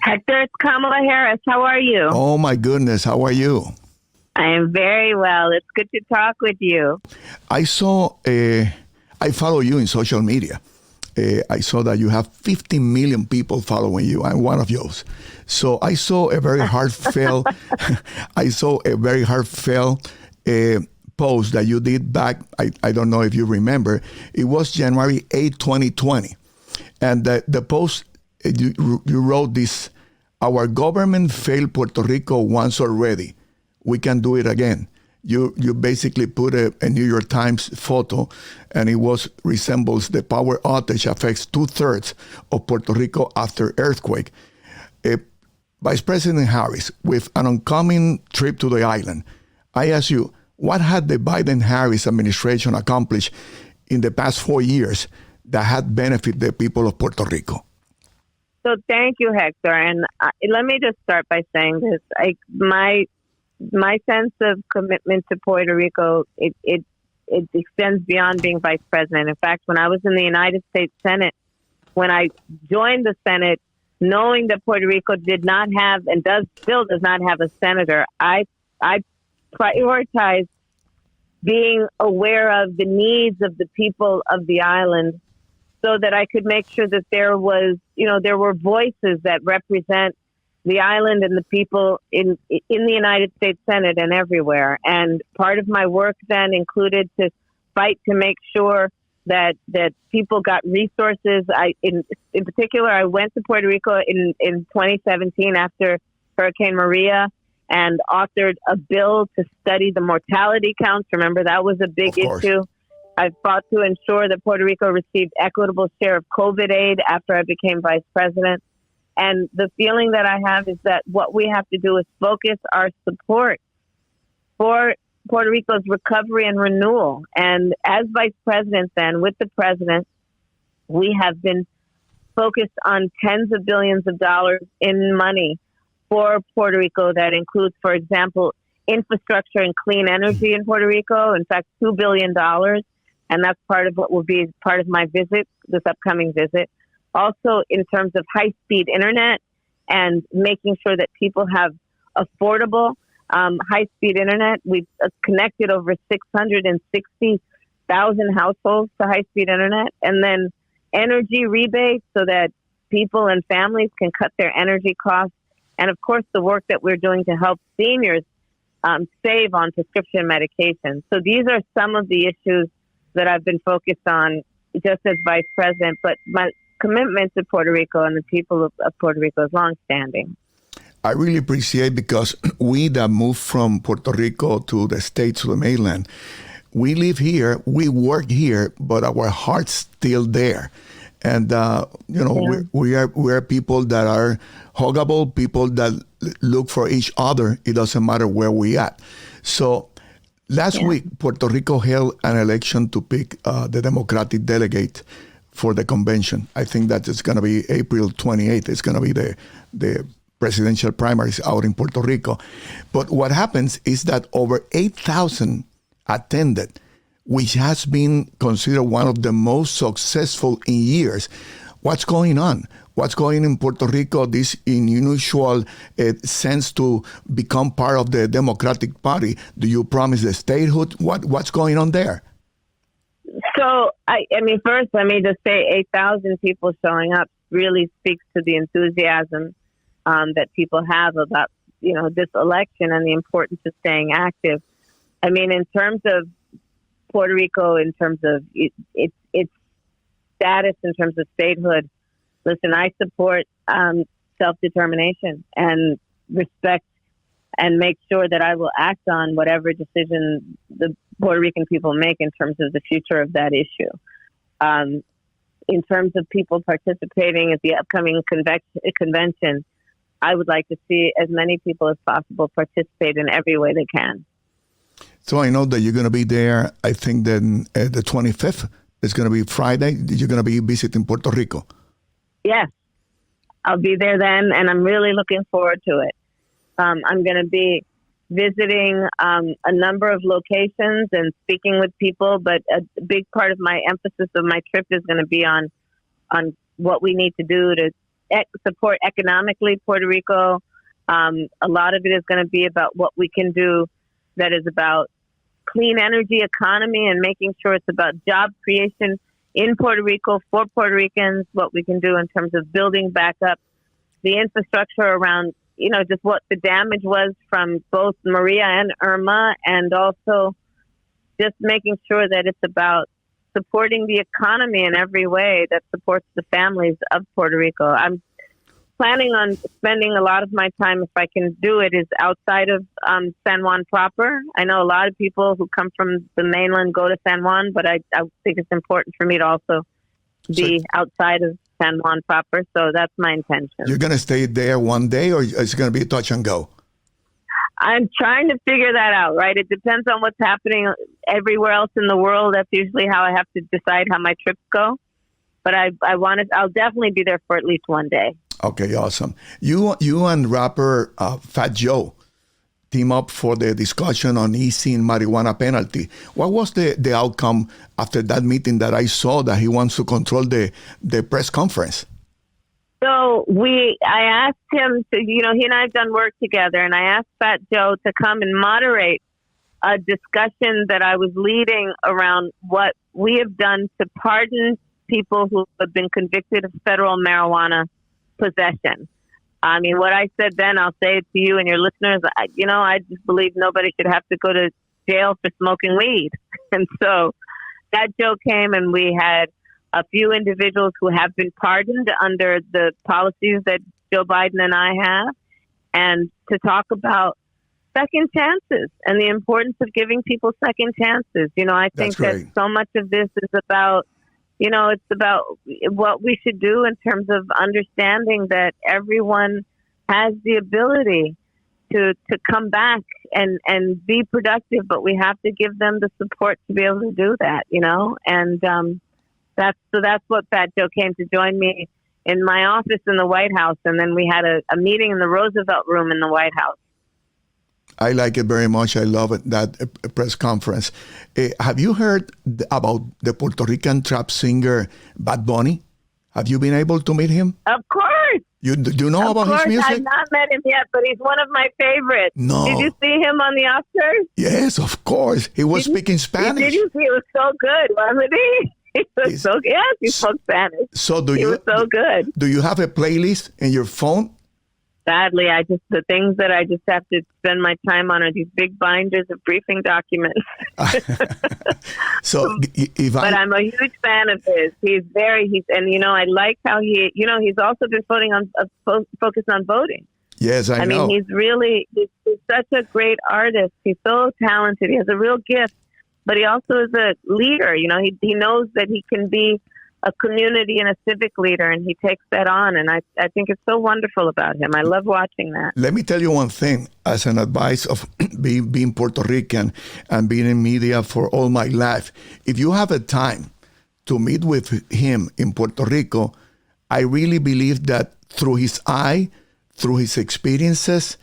Hector, it's Kamala Harris. How are you? Oh, my goodness. How are you? I am very well. It's good to talk with you. I follow you in social media. I saw that you have 50 million people following you. I'm one of those. So I saw a very heartfelt, post that you did back. I don't know if you remember. It was January 8, 2020. And the post, you wrote this: our government failed Puerto Rico once already. We can do it again. You basically put a New York Times photo, and it resembles the power outage affects 2/3 of Puerto Rico after earthquake. Vice President Harris, with an oncoming trip to the island, I ask you, what had the Biden-Harris administration accomplished in the past 4 years that had benefited the people of Puerto Rico? So thank you, Hector. And let me just start by saying this. My sense of commitment to Puerto Rico, it extends beyond being vice president. In fact, when I was in the United States Senate, when I joined the Senate, knowing that Puerto Rico did not have and still does not have a senator, I prioritized being aware of the needs of the people of the island, so that I could make sure that there were voices that represent the island and the people in the United States Senate and everywhere. And part of my work then included to fight to make sure that people got resources. In particular, I went to Puerto Rico in 2017 after Hurricane Maria and authored a bill to study the mortality counts. Remember, that was a big issue. I fought to ensure that Puerto Rico received equitable share of COVID aid after I became vice president. And the feeling that I have is that what we have to do is focus our support for Puerto Rico's recovery and renewal. And as vice president then, with the president, we have been focused on tens of billions of dollars in money for Puerto Rico. That includes, for example, infrastructure and clean energy in Puerto Rico. In fact, $2 billion. And that's part of what will be part of my visit, this upcoming visit. Also, in terms of high-speed internet and making sure that people have affordable high-speed internet. We've connected over 660,000 households to high-speed internet. And then energy rebates so that people and families can cut their energy costs. And, of course, the work that we're doing to help seniors save on prescription medication. So these are some of the issues that I've been focused on just as vice president. But my commitment to Puerto Rico and the people of Puerto Rico is longstanding. I really appreciate, because we that moved from Puerto Rico to the States, to the mainland, we live here, we work here, but our heart's still there. And, we are people that are huggable, people that look for each other. It doesn't matter where we at. So last week, Puerto Rico held an election to pick the Democratic delegate for the convention. I think that it's going to be April 28th. It's going to be the presidential primaries out in Puerto Rico. But what happens is that over 8,000 attended, which has been considered one of the most successful in years. What's going on? What's going in Puerto Rico, this unusual sense to become part of the Democratic Party? Do you promise the statehood? What's going on there? So, I mean, first, let me just say 8,000 people showing up really speaks to the enthusiasm that people have about, this election and the importance of staying active. I mean, in terms of Puerto Rico, in terms of its status, in terms of statehood, listen, I support self-determination and respect, and make sure that I will act on whatever decision the Puerto Rican people make in terms of the future of that issue. In terms of people participating at the upcoming convention, I would like to see as many people as possible participate in every way they can. So I know that you're going to be there, I think then the 25th is going to be Friday. You're going to be visiting Puerto Rico. Yes, I'll be there then, and I'm really looking forward to it. I'm going to be visiting a number of locations and speaking with people, but a big part of my emphasis of my trip is going to be on what we need to do to support economically Puerto Rico. A lot of it is going to be about what we can do that is about clean energy economy and making sure it's about job creation in Puerto Rico for Puerto Ricans, what we can do in terms of building back up the infrastructure around, just what the damage was from both Maria and Irma, and also just making sure that it's about supporting the economy in every way that supports the families of Puerto Rico. I'm planning on spending a lot of my time, if I can do it, is outside of San Juan proper. I know a lot of people who come from the mainland go to San Juan, but I think it's important for me to also be outside of San Juan proper. So that's my intention. You're going to stay there one day, or is it going to be touch and go? I'm trying to figure that out, right? It depends on what's happening everywhere else in the world. That's usually how I have to decide how my trips go. But I'll definitely be there for at least one day. Okay, awesome. You and rapper Fat Joe team up for the discussion on easing marijuana penalty. What was the outcome after that meeting that I saw that he wants to control the press conference? So I asked him to, he and I have done work together, and I asked Fat Joe to come and moderate a discussion that I was leading around what we have done to pardon people who have been convicted of federal marijuana possession. I mean, what I said then, I'll say it to you and your listeners. I just believe nobody should have to go to jail for smoking weed. And so that Joe came, and we had a few individuals who have been pardoned under the policies that Joe Biden and I have, and to talk about second chances and the importance of giving people second chances. I think that so much of this is about, it's about what we should do in terms of understanding that everyone has the ability to come back and be productive, but we have to give them the support to be able to do that, and that's what Fat Joe came to join me in my office in the White House, and then we had a meeting in the Roosevelt Room in the White House. I like it very much. I love it, that press conference. Have you heard about the Puerto Rican trap singer Bad Bunny? Have you been able to meet him? Of course. Do you know about his music? I've not met him yet, but he's one of my favorites. No. Did you see him on the Oscars? Yes, of course. He was speaking Spanish. Did you see? He was so good, wasn't he? He spoke Spanish. So he was so good. Do you have a playlist in your phone? Sadly, the things that I just have to spend my time on are these big binders of briefing documents. But I'm a huge fan of his. I like how he's also been focused on voting. Yes, I know. He's such a great artist. He's so talented. He has a real gift, but he also is a leader. He knows that he can be a community and a civic leader, and he takes that on, and I think it's so wonderful about him. I love watching that. Let me tell you one thing, as an advice of being Puerto Rican and being in media for all my life. If you have a time to meet with him in Puerto Rico, I really believe that through his eye, through his experiences,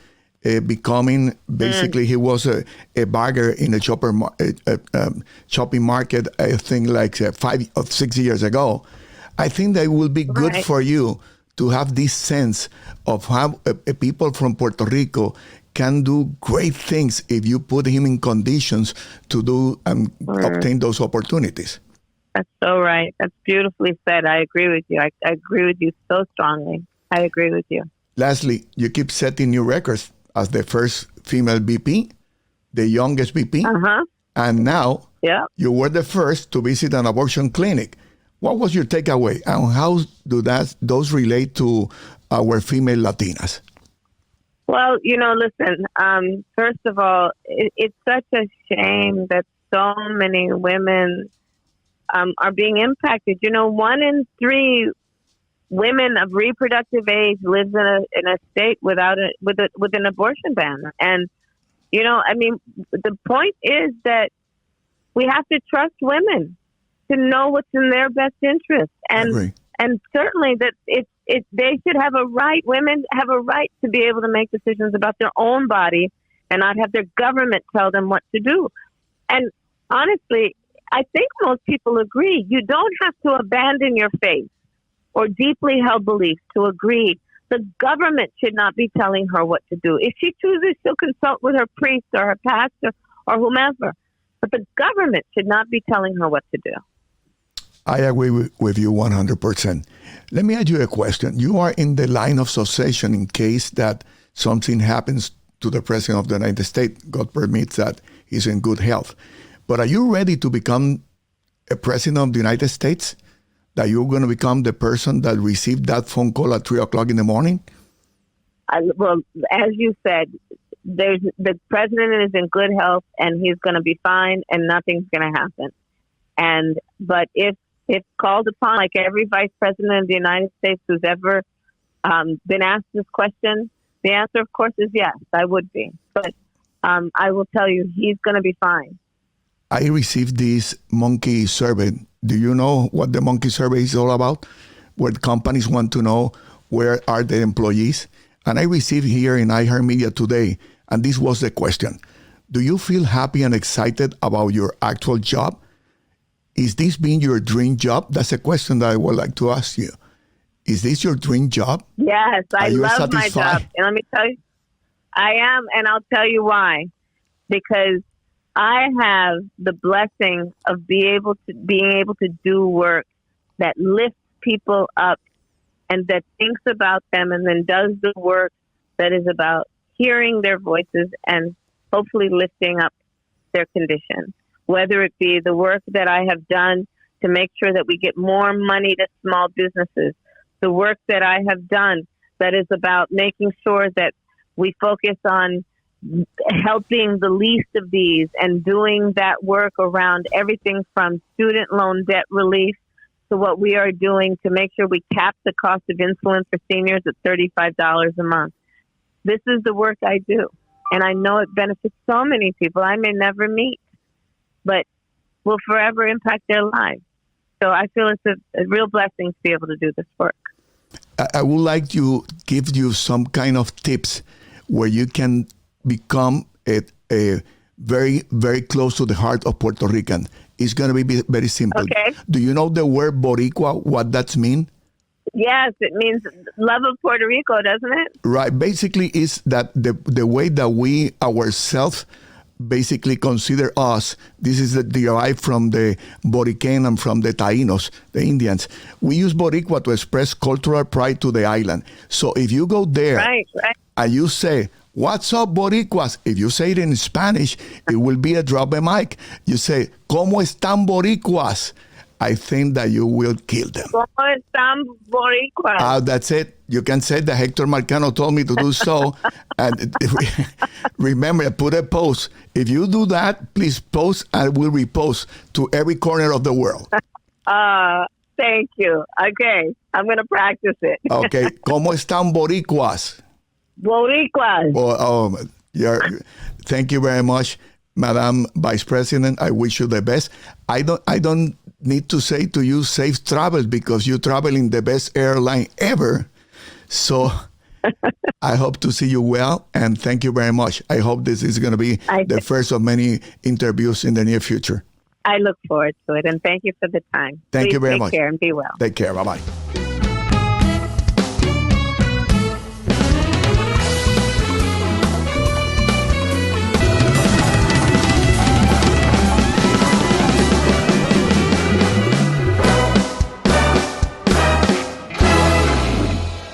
becoming basically he was a bagger in a shopping market, I think like 5 or 6 years ago. I think that it will be good for you to have this sense of how people from Puerto Rico can do great things if you put him in conditions to do and obtain those opportunities. That's so right. That's beautifully said. I agree with you. I agree with you so strongly. I agree with you. Lastly, you keep setting new records as the first female VP, the youngest VP, and now you were the first to visit an abortion clinic. What was your takeaway, and how do those relate to our female Latinas? Well, listen, first of all, it's such a shame that so many women are being impacted. 1 in 3 women of reproductive age lives in a state with an abortion ban. And, the point is that we have to trust women to know what's in their best interest. And certainly that they should have a right, women have a right to be able to make decisions about their own body and not have their government tell them what to do. And honestly, I think most people agree, you don't have to abandon your faith or deeply held beliefs to agree. The government should not be telling her what to do. If she chooses, she'll consult with her priest or her pastor or whomever. But the government should not be telling her what to do. I agree with you 100%. Let me ask you a question. You are in the line of succession in case that something happens to the President of the United States. God permits that he's in good health. But are you ready to become a President of the United States? That you're going to become the person that received that phone call at 3 o'clock in the morning? Well, as you said, the president is in good health and he's going to be fine and nothing's going to happen. But if called upon, like every vice president of the United States who's ever been asked this question, the answer, of course, is yes, I would be. But I will tell you, he's going to be fine. I received this monkey survey. Do you know what the monkey survey is all about? Where companies want to know where are their employees. And I received here in iHeartMedia today, and this was the question. Do you feel happy and excited about your actual job? Is this being your dream job? That's a question that I would like to ask you. Is this your dream job? Yes, I love my job. And let me tell you, I am, and I'll tell you why. Because I have the blessing of being able to do work that lifts people up and that thinks about them and then does the work that is about hearing their voices and hopefully lifting up their condition. Whether it be the work that I have done to make sure that we get more money to small businesses, the work that I have done that is about making sure that we focus on helping the least of these and doing that work around everything from student loan debt relief to what we are doing to make sure we cap the cost of insulin for seniors at $35 a month. This is the work I do. And I know it benefits so many people I may never meet, but will forever impact their lives. So I feel it's a real blessing to be able to do this work. I would like to give you some kind of tips where you can become a very, very close to the heart of Puerto Rican. It's going to be very simple. Okay. Do you know the word Boricua, what that means? Yes, it means love of Puerto Rico, doesn't it? Right. Basically, is that the way that we ourselves basically consider us, this is derived from the Borican and from the Taínos, the Indians. We use Boricua to express cultural pride to the island. So if you go there and you say, "What's up, Boricuas?" If you say it in Spanish, it will be a drop a mic. You say, "¿Cómo están Boricuas?" I think that you will kill them. ¿Cómo están Boricuas? That's it. You can say that Héctor Marcano told me to do so. And remember, put a post. If you do that, please post and we'll repost to every corner of the world. Thank you. Okay, I'm going to practice it. Okay. ¿Cómo están Boricuas? Boricuas. Thank you very much, Madam Vice President. I wish you the best. I don't need to say to you safe travel because you travel in the best airline ever. So I hope to see you well, and thank you very much. I hope this is going to be the first of many interviews in the near future. I look forward to it, and thank you for the time. Thank you very much. Take care and be well. Take care. Bye-bye.